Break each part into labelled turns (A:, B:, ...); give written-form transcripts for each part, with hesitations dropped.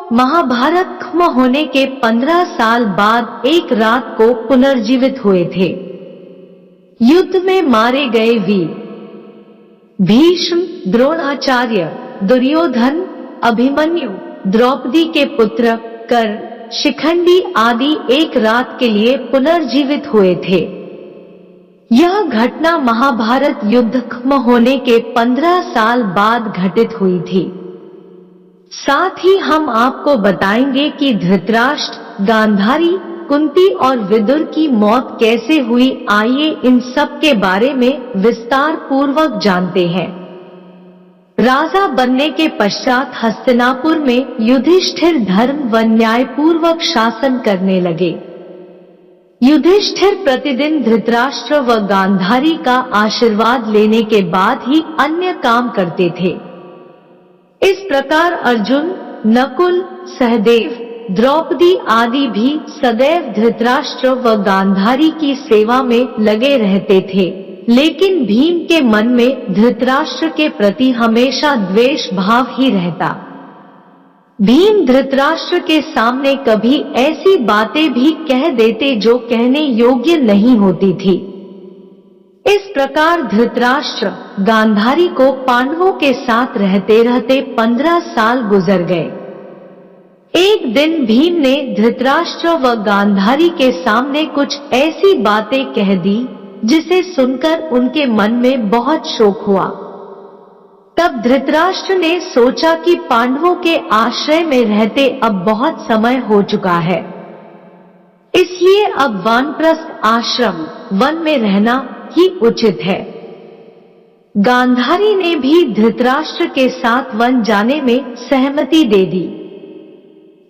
A: महाभारत खत्म होने के 15 साल बाद एक रात को पुनर्जीवित हुए थे। युद्ध में मारे गए वीर भीष्म, द्रोणाचार्य, दुर्योधन, अभिमन्यु, द्रौपदी के पुत्र कर्ण, शिखंडी आदि एक रात के लिए पुनर्जीवित हुए थे। यह घटना महाभारत युद्ध खत्म होने के 15 साल बाद घटित हुई थी। साथ ही हम आपको बताएंगे कि धृतराष्ट्र, गांधारी, कुंती और विदुर की मौत कैसे हुई। आइए इन सब के बारे में विस्तार पूर्वक जानते हैं। राजा बनने के पश्चात हस्तिनापुर में युधिष्ठिर धर्म व न्याय पूर्वक शासन करने लगे। युधिष्ठिर प्रतिदिन धृतराष्ट्र व गांधारी का आशीर्वाद लेने के बाद ही अन्य काम करते थे। इस प्रकार अर्जुन, नकुल, सहदेव, द्रौपदी आदि भी सदैव धृतराष्ट्र व गांधारी की सेवा में लगे रहते थे। लेकिन भीम के मन में धृतराष्ट्र के प्रति हमेशा द्वेष भाव ही रहता। भीम धृतराष्ट्र के सामने कभी ऐसी बातें भी कह देते जो कहने योग्य नहीं होती थी। इस प्रकार धृतराष्ट्र, गांधारी को पांडवों के साथ रहते रहते 15 साल गुजर गए। एक दिन भीम ने धृतराष्ट्र व गांधारी के सामने कुछ ऐसी बातें कह दी जिसे सुनकर उनके मन में बहुत शोक हुआ। तब धृतराष्ट्र ने सोचा कि पांडवों के आश्रय में रहते अब बहुत समय हो चुका है, इसलिए अब वानप्रस्थ आश्रम, वन में रहना ही उचित है। गांधारी ने भी धृतराष्ट्र के साथ वन जाने में सहमति दे दी।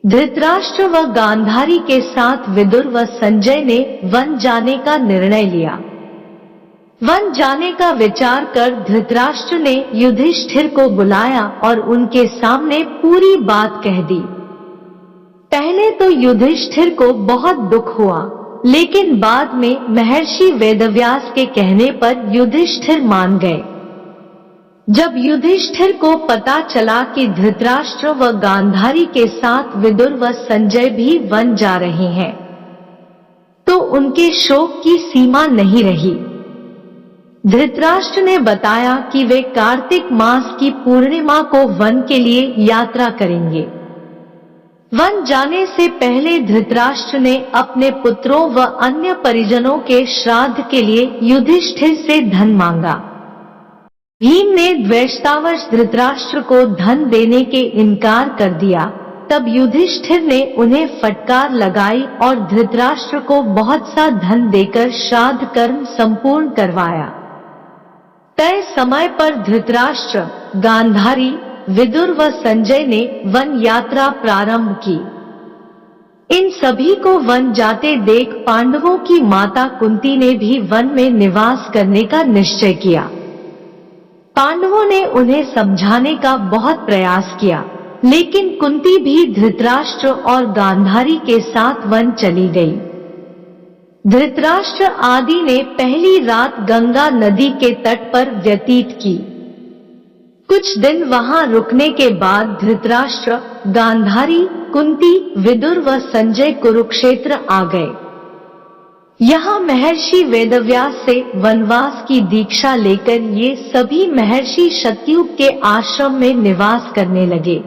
A: धृतराष्ट्र व गांधारी के साथ विदुर व संजय ने वन जाने का निर्णय लिया। वन जाने का विचार कर धृतराष्ट्र ने युधिष्ठिर को बुलाया और उनके सामने पूरी बात कह दी। पहले तो युधिष्ठिर को बहुत दुख हुआ, लेकिन बाद में महर्षि वेदव्यास के कहने पर युधिष्ठिर मान गए। जब युधिष्ठिर को पता चला कि धृतराष्ट्र व गांधारी के साथ विदुर व संजय भी वन जा रहे हैं, तो उनके शोक की सीमा नहीं रही। धृतराष्ट्र ने बताया कि वे कार्तिक मास की पूर्णिमा को वन के लिए यात्रा करेंगे। वन जाने से पहले धृतराष्ट्र ने अपने पुत्रों व अन्य परिजनों के श्राद्ध के लिए युधिष्ठिर से धन मांगा। भीम ने द्वेषतावश धृतराष्ट्र को धन देने के इनकार कर दिया। तब युधिष्ठिर ने उन्हें फटकार लगाई और धृतराष्ट्र को बहुत सा धन देकर श्राद्ध कर्म संपूर्ण करवाया। तय समय पर धृतराष्ट्र, गांधारी, विदुर व संजय ने वन यात्रा प्रारंभ की। इन सभी को वन जाते देख पांडवों की माता कुंती ने भी वन में निवास करने का निश्चय किया। पांडवों ने उन्हें समझाने का बहुत प्रयास किया, लेकिन कुंती भी धृतराष्ट्र और गांधारी के साथ वन चली गई। धृतराष्ट्र आदि ने पहली रात गंगा नदी के तट पर व्यतीत की। कुछ दिन वहां रुकने के बाद धृतराष्ट्र, गांधारी, कुंती, विदुर व संजय कुरुक्षेत्र आ गए। यहाँ महर्षि वेदव्यास से वनवास की दीक्षा लेकर ये सभी महर्षि शतयुग के आश्रम में निवास करने लगे।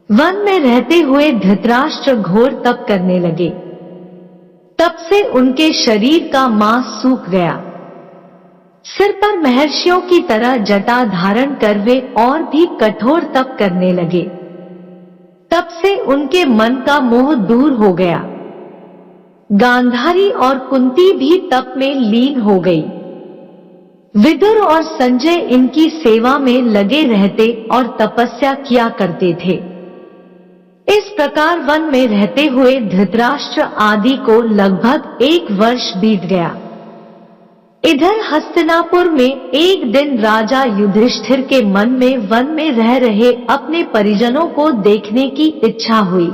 A: वन में रहते हुए धृतराष्ट्र घोर तप करने लगे। तब से उनके शरीर का मांस सूख गया। सिर पर महर्षियों की तरह जटा धारण कर वे और भी कठोर तप करने लगे। तब से उनके मन का मोह दूर हो गया। गांधारी और कुंती भी तप में लीन हो गई। विदुर और संजय इनकी सेवा में लगे रहते और तपस्या किया करते थे। इस प्रकार वन में रहते हुए धृतराष्ट्र आदि को लगभग 1 वर्ष बीत गया। इधर हस्तिनापुर में एक दिन राजा युधिष्ठिर के मन में वन में रह रहे अपने परिजनों को देखने की इच्छा हुई।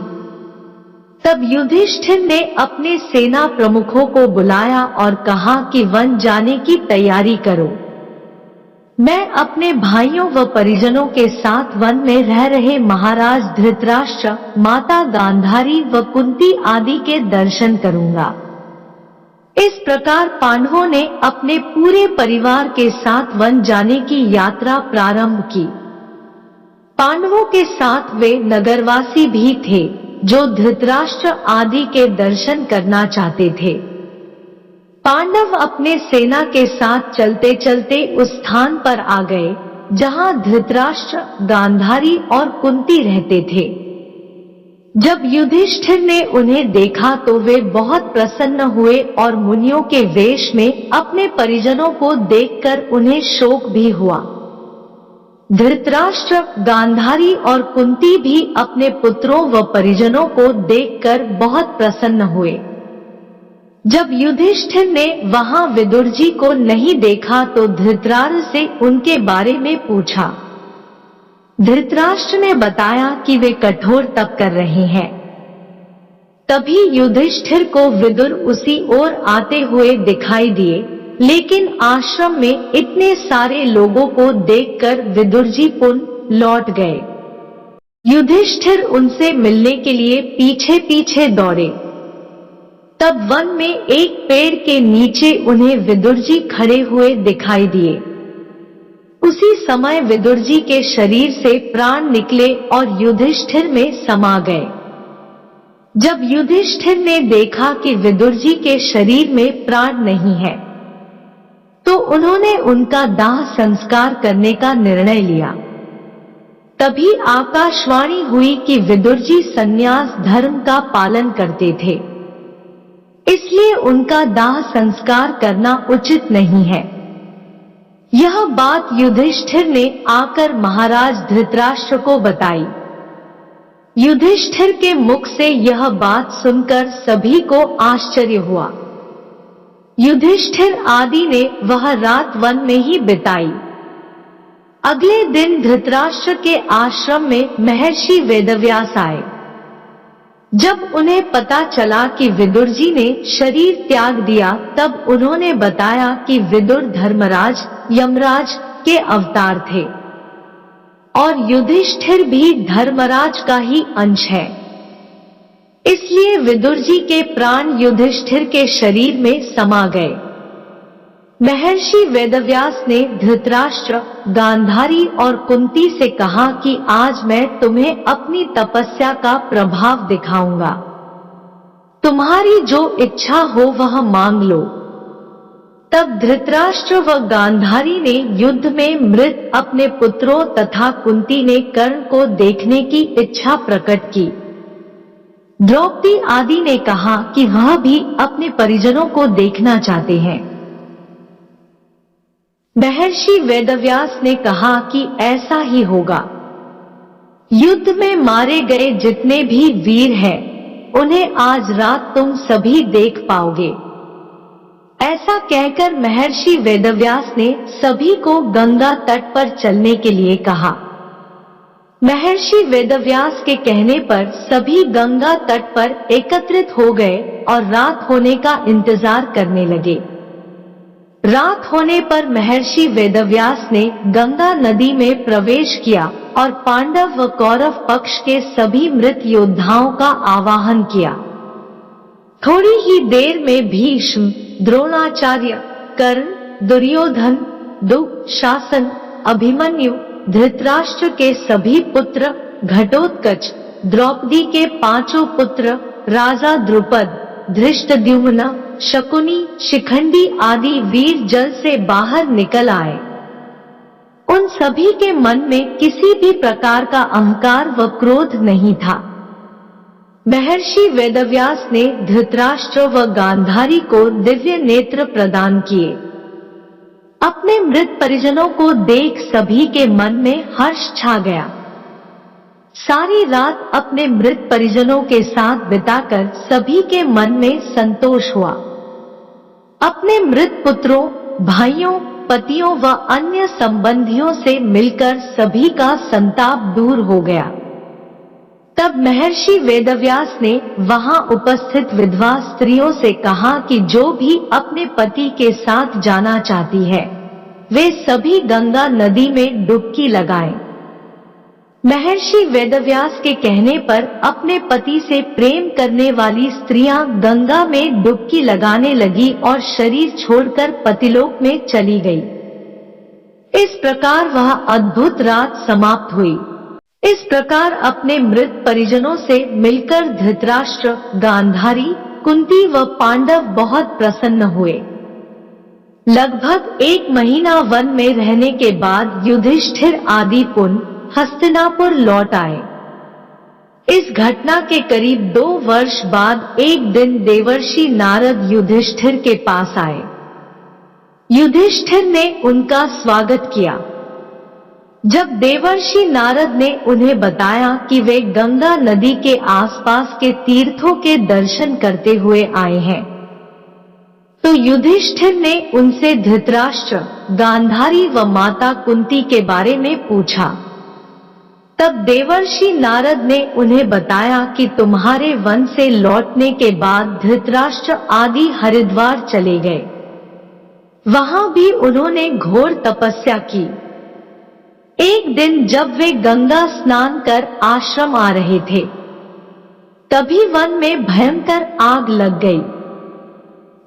A: तब युधिष्ठिर ने अपने सेना प्रमुखों को बुलाया और कहा कि वन जाने की तैयारी करो। मैं अपने भाइयों व परिजनों के साथ वन में रह रहे महाराज धृतराष्ट्र, माता गांधारी व कुंती आदि के दर्शन करूंगा। इस प्रकार पांडवों ने अपने पूरे परिवार के साथ वन जाने की यात्रा प्रारंभ की। पांडवों के साथ वे नगरवासी भी थे जो धृतराष्ट्र आदि के दर्शन करना चाहते थे। पांडव अपने सेना के साथ चलते चलते उस स्थान पर आ गए जहां धृतराष्ट्र, गांधारी और कुंती रहते थे। जब युधिष्ठिर ने उन्हें देखा तो वे बहुत प्रसन्न हुए और मुनियों के वेश में अपने परिजनों को देखकर उन्हें शोक भी हुआ। धृतराष्ट्र, गांधारी और कुंती भी अपने पुत्रों व परिजनों को देखकर बहुत प्रसन्न हुए। जब युधिष्ठिर ने वहां विदुर जी को नहीं देखा तो धृतराष्ट्र से उनके बारे में पूछा। धृतराष्ट्र ने बताया कि वे कठोर तप कर रहे हैं। तभी युधिष्ठिर को विदुर उसी ओर आते हुए दिखाई दिए, लेकिन आश्रम में इतने सारे लोगों को देखकर विदुर जी पुनः लौट गए। युधिष्ठिर उनसे मिलने के लिए पीछे पीछे दौड़े। तब वन में एक पेड़ के नीचे उन्हें विदुर जी खड़े हुए दिखाई दिए। उसी समय विदुर जी के शरीर से प्राण निकले और युधिष्ठिर में समा गए। जब युधिष्ठिर ने देखा कि विदुर जी के शरीर में प्राण नहीं है, तो उन्होंने उनका दाह संस्कार करने का निर्णय लिया। तभी आकाशवाणी हुई कि विदुर जी संन्यास धर्म का पालन करते थे, इसलिए उनका दाह संस्कार करना उचित नहीं है। यह बात युधिष्ठिर ने आकर महाराज धृतराष्ट्र को बताई। युधिष्ठिर के मुख से यह बात सुनकर सभी को आश्चर्य हुआ। युधिष्ठिर आदि ने वह रात वन में ही बिताई। अगले दिन धृतराष्ट्र के आश्रम में महर्षि वेदव्यास आए। जब उन्हें पता चला कि विदुर जी ने शरीर त्याग दिया, तब उन्होंने बताया कि विदुर धर्मराज, यमराज के अवतार थे और युधिष्ठिर भी धर्मराज का ही अंश है। इसलिए विदुर जी के प्राण युधिष्ठिर के शरीर में समा गए। महर्षि वेदव्यास ने धृतराष्ट्र, गांधारी और कुंती से कहा कि आज मैं तुम्हें अपनी तपस्या का प्रभाव दिखाऊंगा। तुम्हारी जो इच्छा हो वह मांग लो। तब धृतराष्ट्र व गांधारी ने युद्ध में मृत अपने पुत्रों तथा कुंती ने कर्ण को देखने की इच्छा प्रकट की। द्रौपदी आदि ने कहा कि वह भी अपने परिजनों को देखना चाहते हैं। महर्षि वेदव्यास ने कहा कि ऐसा ही होगा। युद्ध में मारे गए जितने भी वीर हैं, उन्हें आज रात तुम सभी देख पाओगे। ऐसा कहकर महर्षि वेदव्यास ने सभी को गंगा तट पर चलने के लिए कहा। महर्षि वेदव्यास के कहने पर सभी गंगा तट पर एकत्रित हो गए और रात होने का इंतजार करने लगे। रात होने पर महर्षि वेदव्यास ने गंगा नदी में प्रवेश किया और पांडव व कौरव पक्ष के सभी मृत योद्धाओं का आवाहन किया। थोड़ी ही देर में भीष्म, द्रोणाचार्य, कर्ण, दुर्योधन, दुःशासन, अभिमन्यु, धृतराष्ट्र के सभी पुत्र, घटोत्कच, द्रौपदी के 5 पुत्र, राजा द्रुपद, धृष्टद्युम्न, शकुनी, शिखंडी आदि वीर जल से बाहर निकल आए। उन सभी के मन में किसी भी प्रकार का अहंकार व क्रोध नहीं था। महर्षि वेदव्यास ने धृतराष्ट्र व गांधारी को दिव्य नेत्र प्रदान किए। अपने मृत परिजनों को देख सभी के मन में हर्ष छा गया। सारी रात अपने मृत परिजनों के साथ बिताकर सभी के मन में संतोष हुआ। अपने मृत पुत्रों, भाइयों, पतियों व अन्य संबंधियों से मिलकर सभी का संताप दूर हो गया। तब महर्षि वेदव्यास ने वहां उपस्थित विधवा स्त्रियों से कहा कि जो भी अपने पति के साथ जाना चाहती है, वे सभी गंगा नदी में डुबकी लगाएं। महर्षि वेदव्यास के कहने पर अपने पति से प्रेम करने वाली स्त्रियां गंगा में डुबकी लगाने लगी और शरीर छोड़कर पतिलोक में चली गई। इस प्रकार वह अद्भुत रात समाप्त हुई। इस प्रकार अपने मृत परिजनों से मिलकर धृतराष्ट्र, गांधारी, कुंती व पांडव बहुत प्रसन्न हुए। लगभग 1 महीना वन में रहने के बाद युधिष्ठिर आदि पुनः हस्तिनापुर लौट आए। इस घटना के करीब 2 वर्ष बाद एक दिन देवर्षि नारद युधिष्ठिर के पास आए। युधिष्ठिर ने उनका स्वागत किया। जब देवर्षि नारद ने उन्हें बताया कि वे गंगा नदी के आसपास के तीर्थों के दर्शन करते हुए आए हैं, तो युधिष्ठिर ने उनसे धृतराष्ट्र, गांधारी व माता कुंती के बारे में पूछा। तब देवर्षि नारद ने उन्हें बताया कि तुम्हारे वन से लौटने के बाद धृतराष्ट्र आदि हरिद्वार चले गए। वहां भी उन्होंने घोर तपस्या की। एक दिन जब वे गंगा स्नान कर आश्रम आ रहे थे, तभी वन में भयंकर आग लग गई।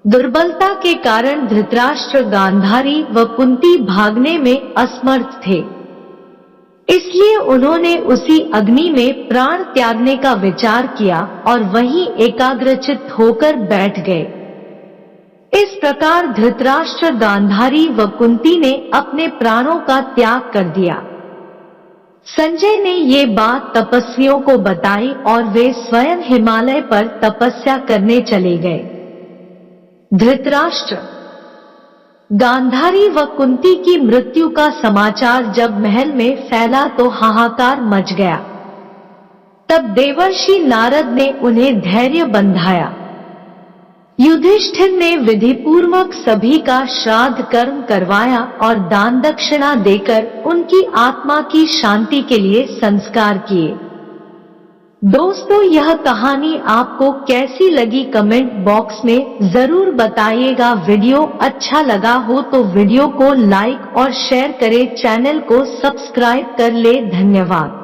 A: दुर्बलता के कारण धृतराष्ट्र, गांधारी व कुंती भागने में असमर्थ थे, इसलिए उन्होंने उसी अग्नि में प्राण त्यागने का विचार किया और वहीं एकाग्रचित्त होकर बैठ गए। इस प्रकार धृतराष्ट्र, गांधारी व कुंती ने अपने प्राणों का त्याग कर दिया। संजय ने ये बात तपस्वियों को बताई और वे स्वयं हिमालय पर तपस्या करने चले गए। धृतराष्ट्र, गांधारी व कुंती की मृत्यु का समाचार जब महल में फैला तो हाहाकार मच गया। तब देवर्षि नारद ने उन्हें धैर्य बंधाया। युधिष्ठिर ने विधिपूर्वक सभी का श्राद्ध कर्म करवाया और दान दक्षिणा देकर उनकी आत्मा की शांति के लिए संस्कार किए। दोस्तों, यह कहानी आपको कैसी लगी कमेंट बॉक्स में जरूर बताइएगा। वीडियो अच्छा लगा हो तो वीडियो को लाइक और शेयर करें, चैनल को सब्सक्राइब कर ले। धन्यवाद।